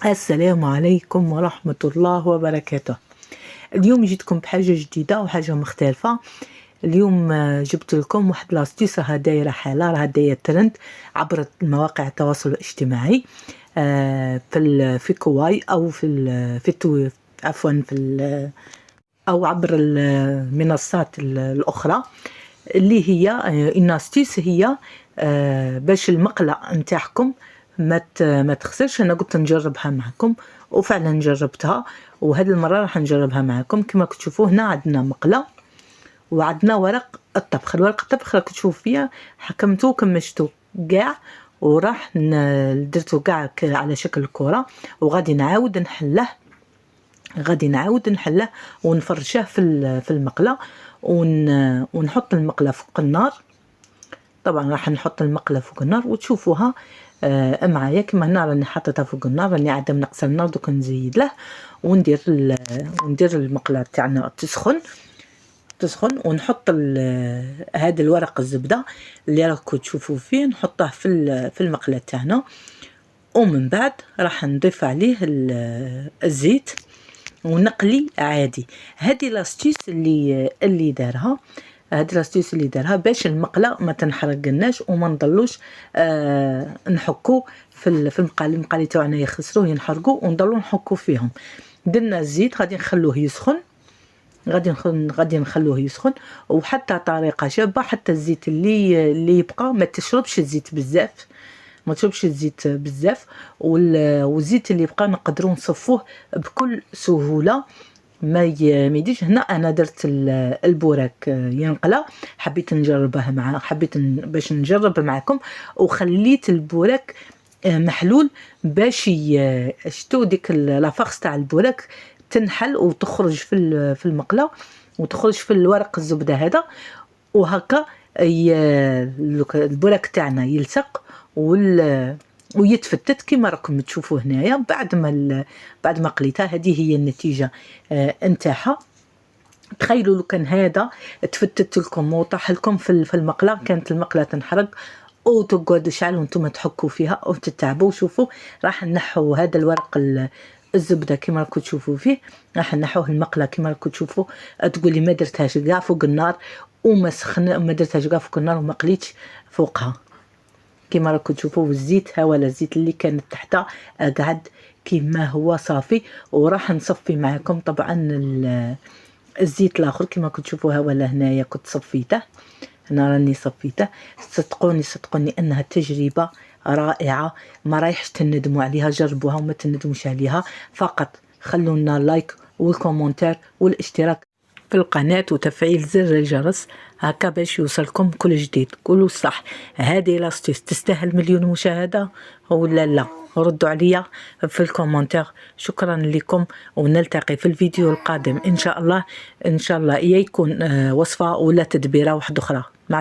السلام عليكم ورحمة الله وبركاته. اليوم جيتكم بحاجة جديدة وحاجة مختلفة. اليوم جبت لكم واحد لاستيس راها دايرة حالة، راها دايرة ترند عبر مواقع التواصل الاجتماعي في كواي أو أو عبر المنصات الأخرى، اللي هي الناستيس هي باش المقلة نتاعكم ما تخسرش. انا قلت نجربها معكم وفعلا جربتها، وهذه المره راح نجربها معكم. كما تشوفوا هنا عندنا مقله وعندنا ورق الطبخ. الورق الطبخ راك تشوف فيها حكمته كمشته كاع، وراح درته كاع على شكل كره، وغادي نعاود نحله ونفرشه في المقله، ونحط المقله فوق النار. طبعا راح نحط المقله فوق النار وتشوفوها معايا. كما هنا راني حاطتها فوق النار، راني عاده نقص النار دوك نزيد له وندير المقله تاعنا تسخن ونحط هذا الورق الزبده اللي راكم تشوفوا فيه، نحطه في المقله تاعنا، ومن بعد راح نضيف عليه الزيت ونقلي عادي. هذه لاستيس اللي دارها، باش المقله ما تنحرقناش وما نضلوش نحكو في المقالي تاعنا يخسروه ينحرقوا ونضلوا نحكو فيهم. درنا الزيت غادي نخلوه يسخن، غادي نخلوه يسخن. وحتى طريقه شابه، حتى الزيت اللي يبقى ما تشربش الزيت بزاف، والزيت اللي يبقى نقدروا نصفوه بكل سهوله، ما يديش. هنا انا درت البوراك ينقلى، حبيت باش نجرب معكم، وخليت البوراك محلول باش شتو ديك لافاغس تاع البوراك تنحل وتخرج في المقله وتخرج في الورق الزبده هذا، وهكا البوراك تاعنا يلصق ويتفتت كما راكم تشوفوا هنايا. بعد ما قليتها، هذه هي النتيجه نتاعها. تخيلوا لو كان هذا تفتت لكم وطاح لكم في المقله، كانت المقله تنحرق وتقعد شعل وانتم تحكوا فيها وتتعبوا. شوفوا راح نحو هذا الورق الزبده كما راكم تشوفوا فيه، راح نحوه المقله كما راكم تشوفوا. تقولي ما درتهاش كاع فوق النار وما درتهاش كاع فوق النار وما قليتش فوقها كما راكم تشوفوا. الزيت ولا الزيت اللي كان تحت قعد كما هو صافي. وراح نصفي معكم طبعا الزيت الاخر كما كنت تشوفوها، ولا هنايا كنت صفيته، هنا راني صفيته. صدقوني انها تجربه رائعه، ما رايحش تندموا عليها. جربوها وما تندموش عليها. فقط خلوا لنا لايك والكومنتار والاشتراك في القناة وتفعيل زر الجرس، هكا باش يوصلكم كل جديد. قولوا صح، هذه لاستيس تستاهل مليون مشاهدة ولا لا؟ ردوا عليا في الكومنتار. شكرا لكم، ونلتقي في الفيديو القادم ان شاء الله. يكون وصفة ولا تدبيرة واحدة اخرى. مع